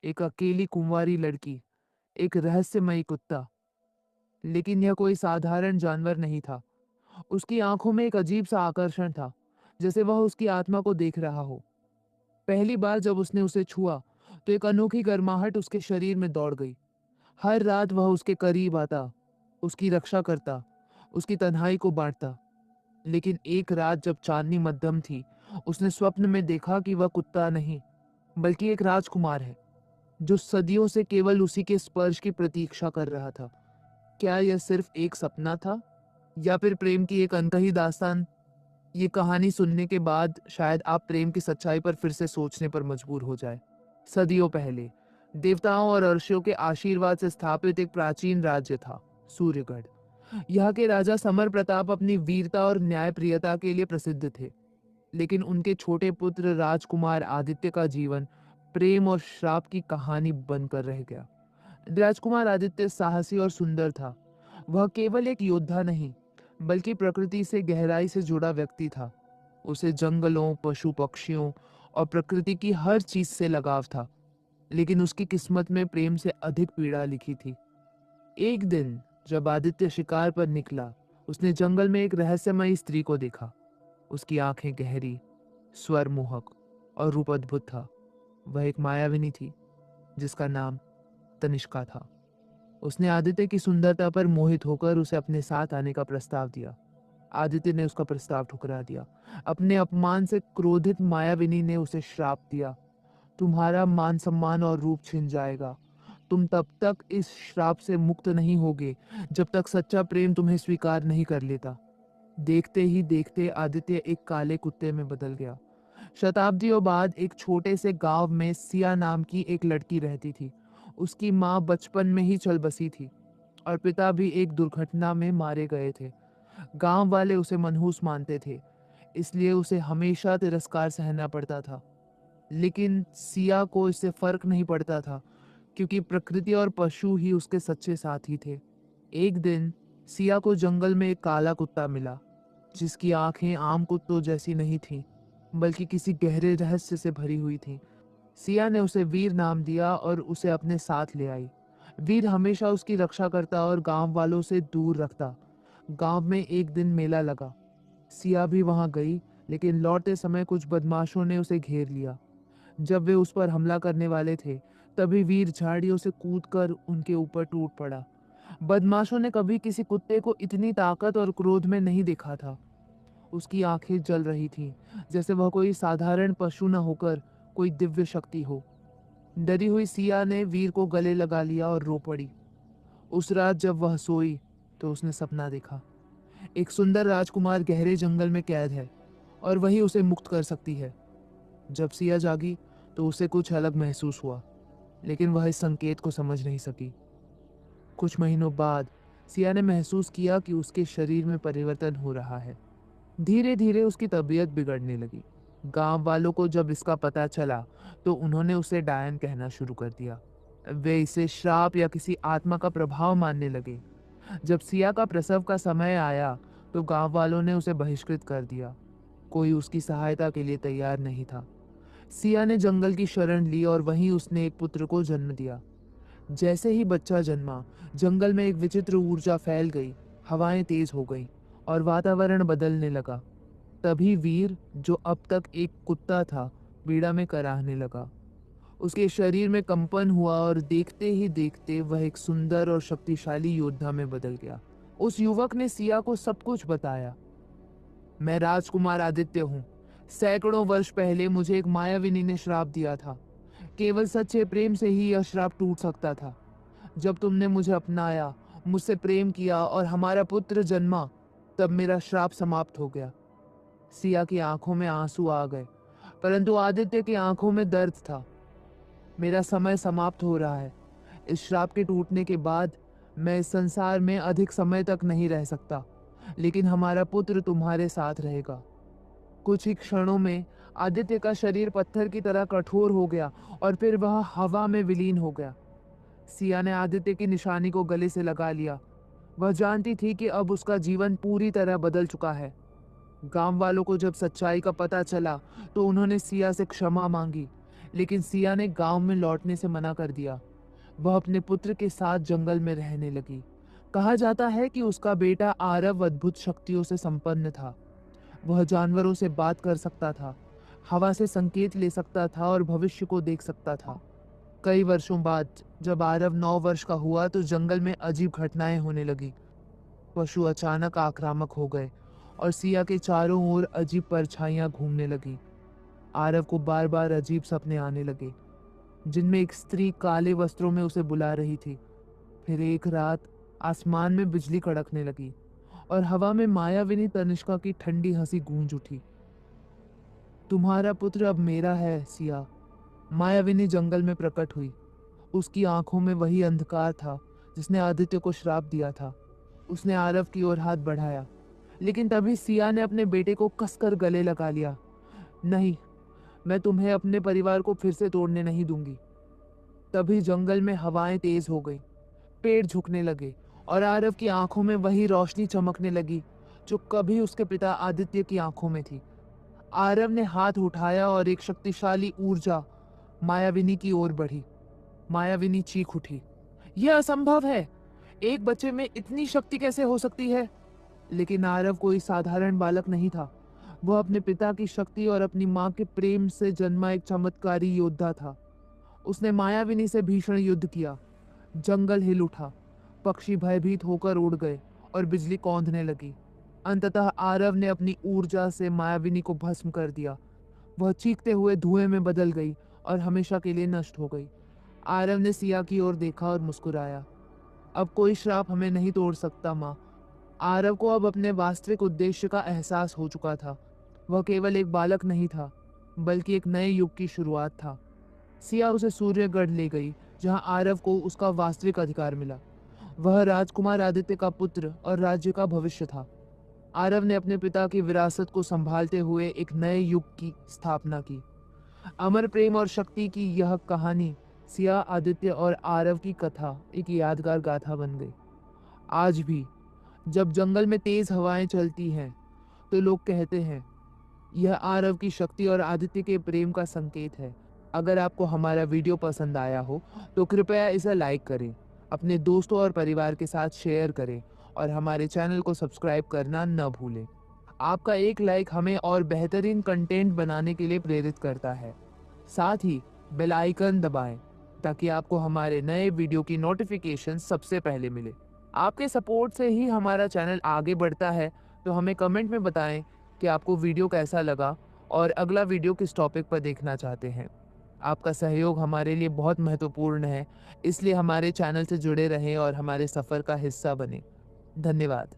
एक अकेली कुंवारी लड़की, एक रहस्यमयी कुत्ता। लेकिन यह कोई साधारण जानवर नहीं था। उसकी आंखों में एक अजीब सा आकर्षण था, जैसे वह उसकी आत्मा को देख रहा हो। पहली बार जब उसने उसे छुआ, तो एक अनोखी गर्माहट उसके शरीर में दौड़ गई। हर रात वह उसके करीब आता, उसकी रक्षा करता, उसकी तन्हाई को बांटता। लेकिन एक रात जब चांदनी मध्यम थी, उसने स्वप्न में देखा कि वह कुत्ता नहीं, बल्कि एक राजकुमार है, जो सदियों से केवल उसी के स्पर्श की प्रतीक्षा कर रहा था। क्या यह सिर्फ एक सपना था, या फिर प्रेम की एक अनकही दास्तान? ये कहानी सुनने के बाद शायद आप प्रेम की सच्चाई पर फिर से सोचने पर मजबूर हो जाए। सदियों पहले देवताओं और अर्षियों के आशीर्वाद से स्थापित एक प्राचीन राज्य था, सूर्यगढ़। यहाँ के राजा समर प्रताप अपनी वीरता और न्यायप्रियता के लिए प्रसिद्ध थे। लेकिन उनके छोटे पुत्र राजकुमार आदित्य का जीवन प्रेम और श्राप की कहानी बनकर रह गया। राजकुमार आदित्य साहसी और सुंदर था। वह केवल एक योद्धा नहीं, बल्कि प्रकृति से गहराई से जुड़ा व्यक्ति था। उसे जंगलों, पशु पक्षियों और प्रकृति की हर चीज से लगाव था। लेकिन उसकी किस्मत में प्रेम से अधिक पीड़ा लिखी थी। एक दिन जब आदित्य शिकार पर निकला, उसने जंगल में एक रहस्यमयी स्त्री को देखा। उसकी आंखें गहरी, स्वर मोहक और रूप अद्भुत था। वह एक मायाविनी थी, जिसका नाम तनिष्का था। उसने आदित्य की सुंदरता पर मोहित होकर उसे अपने साथ आने का प्रस्ताव दिया। आदित्य ने उसका प्रस्ताव ठुकरा दिया। अपने अपमान से क्रोधित मायाविनी ने उसे श्राप दिया, तुम्हारा मान सम्मान और रूप छिन जाएगा। तुम तब तक इस श्राप से मुक्त नहीं होगे, जब तक सच्चा प्रेम तुम्हें स्वीकार नहीं कर लेता। देखते ही देखते आदित्य एक काले कुत्ते में बदल गया। शताब्दियों बाद एक छोटे से गांव में सिया नाम की एक लड़की रहती थी। उसकी माँ बचपन में ही चल बसी थी, और पिता भी एक दुर्घटना में मारे गए थे। गांव वाले उसे मनहूस मानते थे, इसलिए उसे हमेशा तिरस्कार सहना पड़ता था। लेकिन सिया को इससे फर्क नहीं पड़ता था, क्योंकि प्रकृति और पशु ही उसके सच्चे साथी थे। एक दिन सिया को जंगल में एक काला कुत्ता मिला, जिसकी आंखें आम कुत्तों जैसी नहीं थीं, बल्कि किसी गहरे रहस्य से भरी हुई थीं। सिया ने उसे वीर नाम दिया और उसे अपने साथ ले आई। वीर हमेशा उसकी रक्षा करता और गांव वालों से दूर रखता। गांव में एक दिन मेला लगा। सिया भी वहां गई, लेकिन लौटते समय कुछ बदमाशों ने उसे घेर लिया। जब वे उस पर हमला करने वाले थे, तभी वीर झाड़ियों से कूदकर उनके ऊपर टूट पड़ा। बदमाशों ने कभी किसी कुत्ते को इतनी ताकत और क्रोध में नहीं देखा था। उसकी आंखें जल रही थीं, जैसे वह कोई साधारण पशु न होकर कोई दिव्य शक्ति हो। डरी हुई सिया ने वीर को गले लगा लिया और रो पड़ी। उस रात जब वह सोई, तो उसने सपना देखा। एक सुंदर राजकुमार गहरे जंगल में कैद है, और वही उसे मुक्त कर सकती है। जब सिया जागी, तो उसे कुछ अलग महसूस हुआ, लेकिन वह इस संकेत को समझ नहीं सकी। कुछ महीनों बाद सिया ने महसूस किया कि उसके शरीर में परिवर्तन हो रहा है। धीरे धीरे उसकी तबीयत बिगड़ने लगी। गांव वालों को जब इसका पता चला, तो उन्होंने उसे डायन कहना शुरू कर दिया। वे इसे श्राप या किसी आत्मा का प्रभाव मानने लगे। जब सिया का प्रसव का समय आया, तो गांव वालों ने उसे बहिष्कृत कर दिया। कोई उसकी सहायता के लिए तैयार नहीं था। सिया ने जंगल की शरण ली और वहीं उसने एक पुत्र को जन्म दिया। जैसे ही बच्चा जन्मा, जंगल में एक विचित्र ऊर्जा फैल गई। हवाएं तेज हो गईं और वातावरण बदलने लगा। तभी वीर, जो अब तक एक कुत्ता था, पीड़ा में कराहने लगा। उसके शरीर में कंपन हुआ और देखते ही देखते वह एक सुंदर और शक्तिशाली योद्धा में बदल गया। उस युवक ने सिया को सब कुछ बताया। मैं राजकुमार आदित्य हूँ। सैकड़ों वर्ष पहले मुझे एक मायाविनी ने श्राप दिया था। केवल सच्चे प्रेम से ही यह श्राप टूट सकता था। जब तुमने मुझे अपनाया, मुझसे प्रेम किया और हमारा पुत्र जन्मा, तब मेरा श्राप समाप्त हो गया। सिया की आंखों में आंसू आ गए, परंतु आदित्य की आंखों में दर्द था। मेरा समय समाप्त हो रहा है। इस श्राप के टूटने के बाद मैं इस संसार में अधिक समय तक नहीं रह सकता, लेकिन हमारा पुत्र तुम्हारे साथ रहेगा। कुछ ही क्षणों में आदित्य का शरीर पत्थर की तरह कठोर हो गया और फिर वह हवा में विलीन हो गया। सिया ने आदित्य की निशानी को गले से लगा लिया। वह जानती थी कि अब उसका जीवन पूरी तरह बदल चुका है। गांव वालों को जब सच्चाई का पता चला, तो उन्होंने सिया से क्षमा मांगी, लेकिन सिया ने गांव में लौटने से मना कर दिया। वह अपने पुत्र के साथ जंगल में रहने लगी। कहा जाता है कि उसका बेटा आरव अद्भुत शक्तियों से संपन्न था। वह जानवरों से बात कर सकता था, हवा से संकेत ले सकता था और भविष्य को देख सकता था। कई वर्षों बाद जब आरव 9 वर्ष का हुआ तो जंगल में अजीब घटनाएं होने लगी। पशु अचानक आक्रामक हो गए और सिया के चारों ओर अजीब परछाइयां घूमने लगी। आरव को बार बार अजीब सपने आने लगे, जिनमें एक स्त्री काले वस्त्रों में उसे बुला रही थी। फिर एक रात आसमान में बिजली कड़कने लगी और हवा में मायाविनी तनिष्का की ठंडी हंसी गूंज उठी। तुम्हारा पुत्र अब मेरा है सिया। मायाविनी जंगल में प्रकट हुई। उसकी आंखों में वही अंधकार था जिसने आदित्य को श्राप दिया था। उसने आरव की ओर हाथ बढ़ाया, लेकिन तभी सिया ने अपने बेटे को कसकर गले लगा लिया। नहीं, मैं तुम्हें अपने परिवार को फिर से तोड़ने नहीं दूंगी। तभी जंगल में हवाएं तेज हो गई, पेड़ झुकने लगे और आरव की आंखों में वही रोशनी चमकने लगी जो कभी उसके पिता आदित्य की आंखों में थी। आरव ने हाथ उठाया और एक शक्तिशाली ऊर्जा मायाविनी की ओर बढ़ी। मायाविनी चीख उठी, यह असंभव है। एक बच्चे में इतनी शक्ति कैसे हो सकती है? लेकिन आरव कोई साधारण बालक नहीं था। वह अपने पिता की शक्ति और अपनी मां के प्रेम से जन्मा एक चमत्कारी योद्धा था। उसने मायाविनी से भीषण युद्ध किया। जंगल हिल उठा, पक्षी भयभीत होकर उड़ गए और बिजली कौंधने लगी। अंततः आरव ने अपनी ऊर्जा से मायाविनी को भस्म कर दिया। वह चीखते हुए धुएं में बदल गई और हमेशा के लिए नष्ट हो गई। आरव ने सिया की ओर देखा और मुस्कुराया। अब कोई श्राप हमें नहीं तोड़ सकता माँ। आरव को अब अपने वास्तविक उद्देश्य का एहसास हो चुका था। वह केवल एक बालक नहीं था, बल्कि एक नए युग की शुरुआत था। सिया उसे सूर्यगढ़ ले गई, जहां आरव को उसका वास्तविक अधिकार मिला। वह राजकुमार आदित्य का पुत्र और राज्य का भविष्य था। आरव ने अपने पिता की विरासत को संभालते हुए एक नए युग की स्थापना की। अमर प्रेम और शक्ति की यह कहानी सिया, आदित्य और आरव की कथा एक यादगार गाथा बन गई। आज भी जब जंगल में तेज हवाएं चलती हैं तो लोग कहते हैं यह आरव की शक्ति और आदित्य के प्रेम का संकेत है। अगर आपको हमारा वीडियो पसंद आया हो तो कृपया इसे लाइक करें, अपने दोस्तों और परिवार के साथ शेयर करें और हमारे चैनल को सब्सक्राइब करना न भूलें। आपका एक लाइक हमें और बेहतरीन कंटेंट बनाने के लिए प्रेरित करता है। साथ ही बेल आइकन दबाएं ताकि आपको हमारे नए वीडियो की नोटिफिकेशन सबसे पहले मिले। आपके सपोर्ट से ही हमारा चैनल आगे बढ़ता है, तो हमें कमेंट में बताएं कि आपको वीडियो कैसा लगा और अगला वीडियो किस टॉपिक पर देखना चाहते हैं। आपका सहयोग हमारे लिए बहुत महत्वपूर्ण है, इसलिए हमारे चैनल से जुड़े रहें और हमारे सफ़र का हिस्सा बने। धन्यवाद।